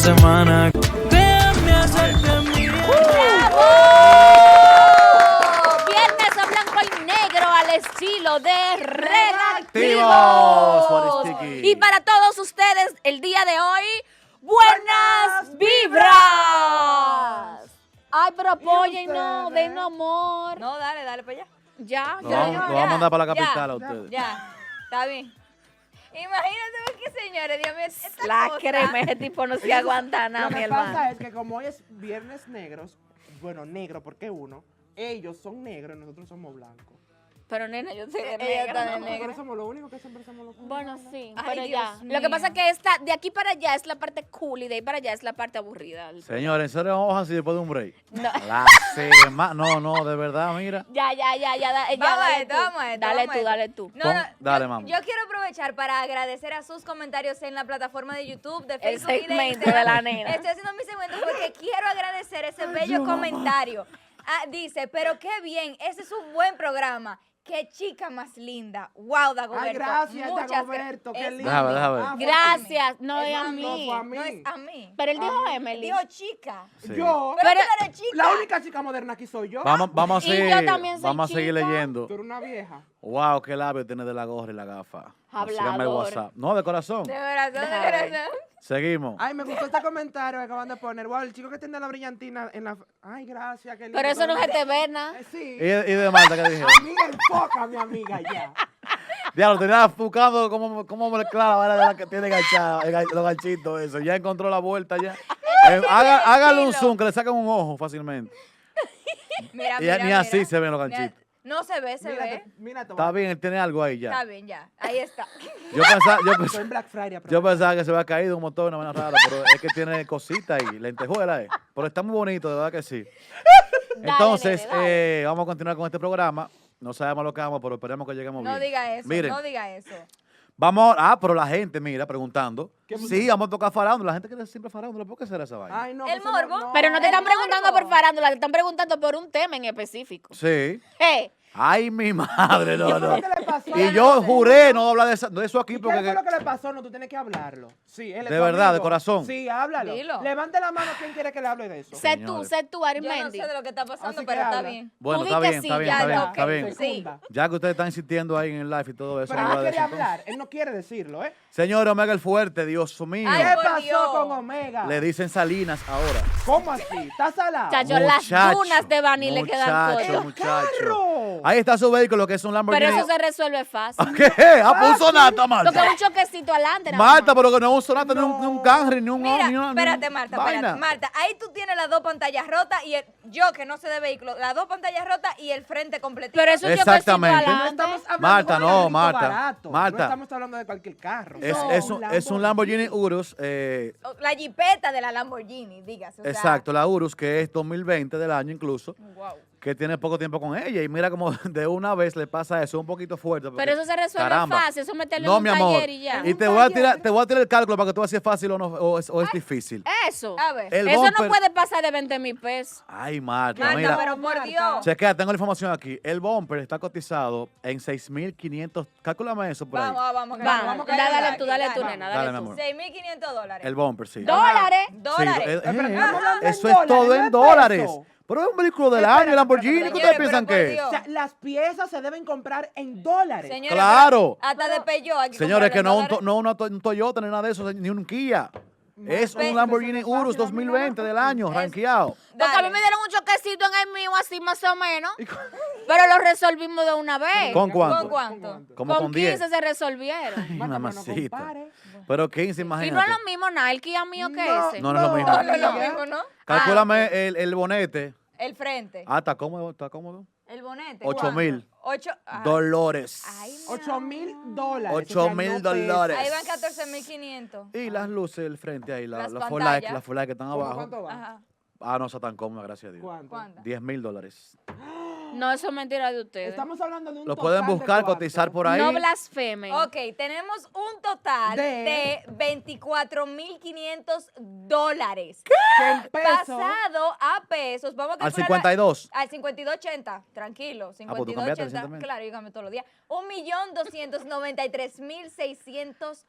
semana. Déjame hacerte mía. ¡Bravo! Viernes a blanco y negro al estilo de Redactivos. Suárez-Chiqui. Y para todos ustedes, el día de hoy, ¡buenas vibras! Ay, pero apóyennos, denos amor. No, dale para allá. Ya, Lo ya, vamos, ya. lo vamos a mandar para la ya, capital a ustedes. Ya, está bien. Imagínate que, señores, Dios mío, esta La cosa. crema, ese tipo no se aguanta nada, Lo mi que pasa hermano. es que como hoy es viernes negros, bueno, negro porque uno, ellos son negros y nosotros somos blancos. Pero nena, yo soy de Ella negra. está de Nosotros negra. somos los únicos que siempre somos los Bueno, sí, Ay, pero Dios ya. Lo que mío. pasa es que de aquí para allá es la parte cool y de ahí para allá es la parte aburrida. Señores, ¿en serio vamos así después de un break? No. La semana. No, de verdad, mira. Ya, Vamos a esto, vamos a esto, Dale vamos a tú, esto. dale tú. No, Dale, yo, mamá. yo quiero aprovechar para agradecer a sus comentarios en la plataforma de YouTube, de El Facebook y de segmento Instagram. de la nena. Estoy haciendo mi segmento porque quiero agradecer ese bello comentario. Ah, dice, pero qué bien, ese es un buen programa. Qué chica más linda. Wow, Dagoberto. Ay, gracias, Muchas Dagoberto, gra- qué es lindo. Déjame ver. Ah, fue Gracias. No Es es a a No, mí. fue a mí. No es a mí. Pero él dijo Emily. Dijo chica. Sí. Yo, Pero, Pero- tú eres chica. la única chica moderna aquí soy yo. Vamos a Y seguir, yo también soy vamos a seguir chica. leyendo. Tú eres una vieja. Wow, qué labio tiene de la gorra y la gafa. Síganme el Hablador. WhatsApp. No, de corazón. De corazón, de Déjame ver. corazón. Seguimos. Ay, me gustó este comentario que acaban de poner. Wow, el chico que tiene la brillantina en la... Ay, gracias, qué lindo. Pero eso no se te ve nada. Sí. ¿Y de Marta qué dije? Amiga, enfoca, mi amiga, ya. Diablo, tenía buscando cómo mezclar la vara de la que tiene enganchada, los ganchitos, eso. Ya encontró la vuelta ya. Hágale un zoom, que le sacan un ojo fácilmente. Mira, Y ni así se ven los Mira, ganchitos. no se ve, se ve. Mira, Está bien, él tiene algo ahí Está ya. bien, ya. Ahí está. Estoy en Black Friday. Yo pensaba que se había caído un motor de una manera rara, pero es que tiene cositas y lentejuelas. Pero está muy bonito, de verdad que sí. Dale, Entonces, nene, dale. vamos a continuar con este programa. No sabemos lo que vamos, pero esperemos que lleguemos bien. No diga eso, Miren, no diga eso. vamos, pero la gente, mira, preguntando. ¿Qué Sí, vamos a tocar farándula. La gente quiere siempre farándula. ¿Por qué será esa vaina? Ay, no, El eso morbo. Pero no te El están preguntando morbo. por farándula, te están preguntando por un tema en específico. Sí. Hey, Ay, mi madre, no, ¿Qué fue no. lo que le pasó? Y yo juré no hablar de eso aquí ¿Y qué porque... fue lo que le pasó? No, tú tienes que hablarlo. Sí, él es De tu verdad, de amigo. corazón. Sí, háblalo. Dilo. Levante la mano quien quiere que le hable de eso. Señores. sé tú, Yo no Arimendi. sé de lo que está pasando, Así que pero está habla. bien. Bueno, Tú está di que bien, sí, está bien, ya, está bien, ya, está ok, bien. Secunda. Ya que ustedes están insistiendo ahí en el live y todo eso, Pero no él voy a no quiere decir todo. hablar, él no quiere decirlo, ¿eh? Señor Omega el Fuerte, Dios mío. Ay, ¿Qué por pasó Dios. con Omega? Le dicen Salinas ahora. ¿Cómo así? ¿Está salado? Chacho, las Muchacho, dunas de Bani le quedan muchacho, cortas. muchacho. Ahí está su vehículo, que es un Lamborghini. Pero eso se resuelve fácil. ¿Qué? ¿A un sonata, Porque Marta? un choquecito adelante. nada Marta, más. pero que no es un sonata, ni un Camry, ni un... Mira, ni una- ni espérate, un- Marta, vaina. espérate. Marta, ahí tú tienes las dos pantallas rotas y yo que no sé de vehículo, las dos pantallas rotas y el frente completito. Pero eso es un choquecito Exactamente. No adelante. estamos hablando Marta, de un no, carrito Marta, barato. Marta. No estamos hablando de cualquier carro. Es un Lamborghini Urus, La jipeta de la Lamborghini, dígase. o sea, exacto, la Urus, que es 2020 del año incluso, Wow. que tiene poco tiempo con ella. Y mira como de una vez le pasa eso, un poquito fuerte. porque, Pero eso se resuelve caramba. fácil. Eso meterlo No, en mi un amor. taller y ya. Y te voy a tirar el cálculo para que tú veas si es fácil o no, o es difícil. Eso. A ver. El Eso bumper- no puede pasar de 20,000 pesos. Ay, Marta, Marta, mira. pero por Dios. Chequea, tengo la información aquí. El bumper está cotizado en 6,500. Cálculame eso por ahí. Vamos, Vamos, dale tú, nena, Dale, mi dale tú. amor. $6,500. El bumper, sí. ¿Dólares? Sí, Dólares. Pero estamos hablando en eso es todo dólares, en no en dólares. pesos. Pero es un vehículo del Espera, año, el Lamborghini. ¿Qué Señores, ustedes piensan pero por que es? Dios. O sea, las piezas se deben comprar en dólares. Señores, Claro. pero hasta de Peugeot hay que Señores, que comprarlo no, en dólares. un Toyota ni nada de eso, ni un Kia. Es Ve- un Lamborghini eso no es Urus fácil, a mí no 2020 me del año, Es- rankeado. Porque a mí Dale. me dieron un choquecito en el mío, así más o menos. Pero lo resolvimos de una vez. ¿Con cuánto? ¿Con cuánto? Como con 10. 15 se resolvieron. Ay, Marta, mamacita. pero no compare. Pero 15, Y no imagínate. es lo mismo nada, el Kia mío que No. ese. No, no es lo mismo. No, no es lo Amiga. mismo, ¿no? Calcúlame el bonete. El frente. Ah, está cómodo, está cómodo. El bonete. 8,000 8. Dolores. Ay, $8,000. 8,000 dólares. ahí van 14,500. Y las luces del frente ahí, Las las full light, pantallas. las full light que están ¿Cómo abajo. cuánto va? Ajá. Ah, no está tan cómoda, gracias a Dios. ¿Cuánto? ¿Cuánto? $10,000. No, eso es mentira de ustedes. Estamos hablando de un Lo total pueden de buscar, cuánto. cotizar por ahí. No blasfemen. Ok, tenemos un total de $24,500. Que en pesos. Pasado a pesos, vamos a Al calcular 52. Al 52.80, tranquilo, pues tú cambiaste 52.80, recientemente. claro, yo cambio todos los días. 1,293,600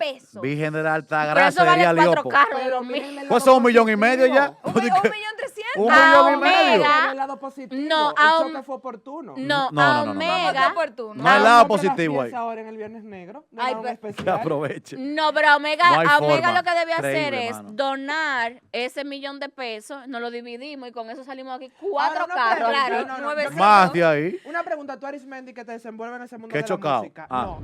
pesos. Virgen de la Pero Altagracia, eso vale diría 4 Liopo. carros de Pero 2000. miren el Pues lado son 1,5 millones ya. positivo. Un millón 300. Un A millón y medio. Omega. Pero el lado positivo, No, el a choque Om- fue oportuno. No, No, a no, no, no. ¿Cómo Omega. que oportuno? No hay Ah, lado compra la positivo ahí. pieza ahora en el Viernes Negro. Le Ay, dan un pero- Que especial. aproveche. No, pero Omega, No hay a Omega forma. lo que debe hacer Increíble, es mano. donar ese $1,000,000, nos lo dividimos y con eso salimos aquí 4 Ahora, una carros. pregunta, aquí. no, no, nuevecitos. Más de ahí. Una pregunta, tú Arismendi, que te desenvuelve en ese mundo ¿Qué de chocado? la música. Ah. No,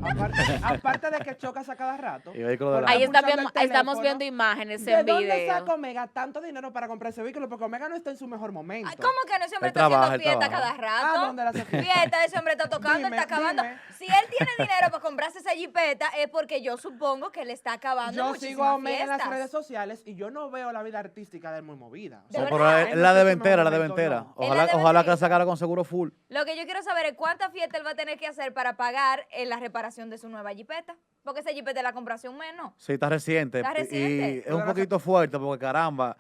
aparte de que chocas a cada rato. Y vehículo de la- por Ahí estar pulsando el estamos teléfono, viendo imágenes ¿De en dónde video. saca Omega tanto dinero para comprar ese vehículo? Porque Omega no está en su mejor momento. Ay, ¿cómo que no? Ese hombre Él está haciendo trabaja, él fiesta trabaja. cada rato. ¿A dónde la hace fiesta? Fiesta, ese hombre está tocando, Dime, él está acabando. dime. Si él tiene dinero para comprarse esa jipeta, es porque yo supongo que le está acabando Yo muchísimas sigo a Omega en las fiestas. redes sociales y yo no veo la vida artística de él muy movida. O ¿De sea, No, verdad? pero es la de ventera, la de momento, ventera. no. Es la Ojalá, de ojalá que la venterita. sacara con seguro full. Lo que yo quiero saber es cuántas fiestas él va a tener que hacer para pagar la reparación de su nueva jipeta. Porque esa jipeta la compró hace un mes, ¿no? Sí, está reciente. Está reciente. Y es un poquito fuerte porque caramba,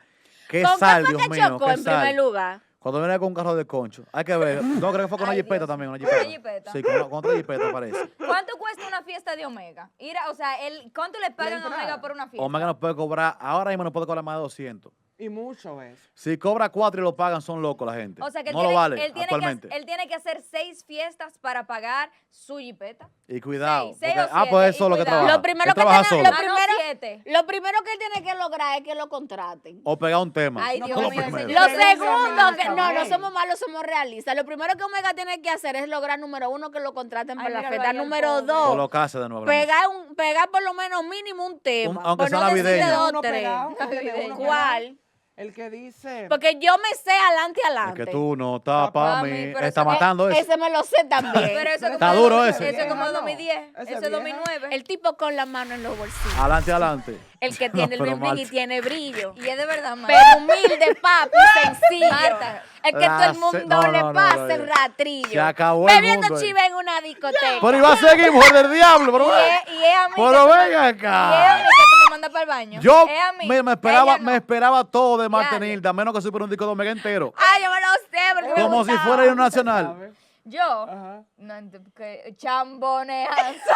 qué ¿Con sal, qué Dios fue que mío, chocó qué en primer sal. lugar? Cuando viene con un carro de concho. Hay que ver. No, creo que fue con una Ay, jipeta Dios. también, una Con una jipeta. jipeta. Sí, con otra jipeta parece. ¿Cuánto cuesta una fiesta de Omega? O sea, ¿cuánto le pagan a entrada. Omega por una fiesta? Omega nos puede cobrar, ahora mismo nos puede cobrar más de 200. Y mucho es. Si cobra 4 y lo pagan, son locos la gente. O sea, que él no tiene, lo vale él tiene actualmente. él tiene que hacer 6 fiestas para pagar su jipeta. Y cuidado. seis porque- o siete, pues es y solo que cuidado. trabaja. Lo primero Él que trabaja tiene- solo. lo Ah, no, primero- 7. Lo primero que él tiene que lograr es que lo contraten. O pegar un tema. Ay, No, Dios Lo mío, primero. señor. Lo Pero ese segundo, Omega que está no bien. somos malos, somos realistas. Lo primero que Omega tiene que hacer es lograr, número 1, que lo contraten Ay, para la míralo fiesta. ahí, el Número pobre. 2, Colocarse de nuevo. la música. pegar por lo menos mínimo un tema. aunque por sea no decir navideño. de Tiene 2, uno 3. pegado, tiene uno ¿Cuál? El que dice. Porque yo me sé adelante, Es adelante. que tú no estás para Mami, mí. pero Está eso- matando eso. Ese me lo sé también. Pero eso Está como duro de- ese. Eso es como Vieja, no. 2010. Ese Eso es vieja. 2009. El tipo con la mano en los bolsillos. Adelante, adelante. El que tiene el pero bling bling y Marta. tiene brillo. Y es de verdad, Marta. Pero humilde, papi, sencillo. Marta. El que todo el mundo No, le no, no, pasa no, el no. ratrillo. Se acabó el Bebiendo mundo ahí. chiva en una discoteca. Pero iba a seguir, mujer del diablo. Pero, Y es a mí. pero que- ven Y es a acá. mí que tú me mandas para el baño. Yo Es a mí. me esperaba, Ella no. me esperaba todo de Marta Diablo. Nilda, menos que supiera un disco de Omega entero. Ay, yo me lo sé, porque me Como si gustaba. fuera himno nacional. ¿Sabe? Yo. Ajá. No, que chamboneanza.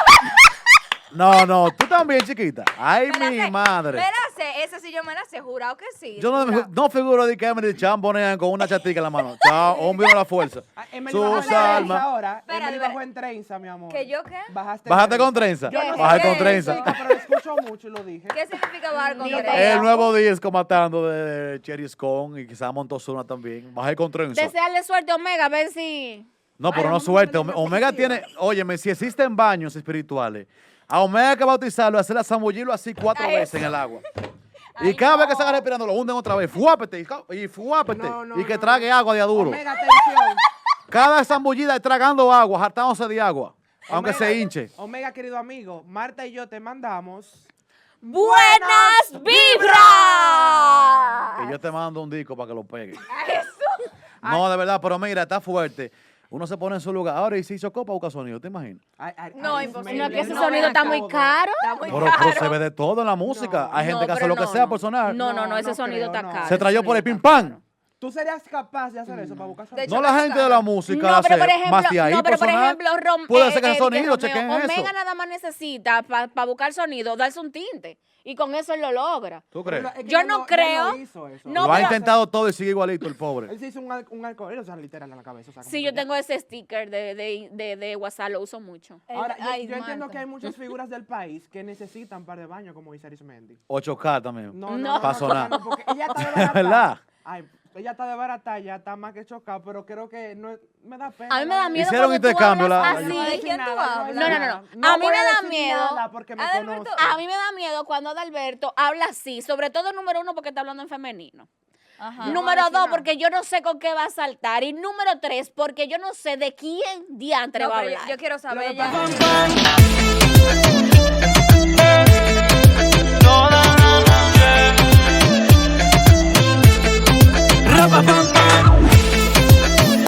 No, tú también, chiquita. Ay, Me la mi sé. madre. Me la sé, esa sí yo me la sé, jurado que sí. Yo no figuro de que Emily Chambonean con una chatica en la mano. Chao, hombre a la fuerza. Ah, Emily Sus bajó en trenza almas. ahora. Espérate, Emily bajó espérate. en trenza, mi amor. ¿Que yo qué? Bajaste Bájate con trenza. Yo no sé Baja qué con es, trenza. chica, pero lo escucho mucho y lo dije. ¿Qué significa bajar con Ni trenza? idea. El nuevo disco matando de Cherry Scone y quizá Montozuna también. Bajé con trenza. Desearle suerte a Omega, a ver si... No, pero Ay, no vamos a suerte. ponerle Omega positiva. tiene, óyeme, si existen baños espirituales, a Omega hay que bautizarlo, hacerle zambullirlo así 4 Ay, veces en el agua. Y cada vez que salga respirando, lo hunden otra vez. Fuápete y fuápete. No, y que no, trague agua de aduro. Omega, atención. Cada zambullida es tragando agua, hartándose de agua. Aunque Omega, se hinche. Omega, querido amigo, Marta y yo te mandamos. ¡Buenas vibras! Y yo te mando un disco para que lo pegue. Eso. No, de verdad, pero mira, está fuerte. Uno se pone en su lugar. Ahora, y si hizo copa, busca sonido, ¿te imaginas? No, Arismendi, imposible. No, es que ese no sonido ven está acá, muy Bobo. caro. Está muy Pero caro. se ve de todo en la música. No. Hay gente No, que hace pero lo que no, sea no. por sonar. No, No, ese no sonido creo, está no. caro. Se ese trayó por el sonido pim está pam. caro. ¿Tú serías capaz de hacer eso para buscar De sonido? No la gente de la música No, hace pero por ejemplo, más de ahí no, pero por sonar. ejemplo, Puede ser que el sonido, Romeo, chequen Omega eso. nada más necesita para buscar sonido, darse un tinte. Y con eso él lo logra. ¿Tú crees? Es que Yo él no él creo. hizo eso. No, Lo ha pero- intentado todo y sigue igualito el pobre. Él se hizo un alcohol, o sea, literal en la cabeza. O sea, como Sí, que yo ya. tengo ese sticker de WhatsApp, lo uso mucho. Ahora, Ay, yo entiendo Marta. que hay muchas figuras del país que necesitan un par de baños, como dice Arismendi. 8K también. No. Pa' sonar. no, porque ella está de barata. ¿Verdad? Ay, ella está de barata, ya está más que chocada, pero creo que no me da pena. A mí me da miedo Hicieron cuando tú intercambio hablas la- así. ¿De quién tú hablas? No, no, no. A mí voy me da decir miedo. nada porque me Adalberto, conoce. A mí me da miedo cuando Adalberto habla así, sobre todo número 1 porque está hablando en femenino. Ajá. No Número va a decir 2 nada. porque yo no sé con qué va a saltar. Y número 3 porque yo no sé de quién diantre No, va a pero hablar. yo quiero Lo saber que ya. pasa es que-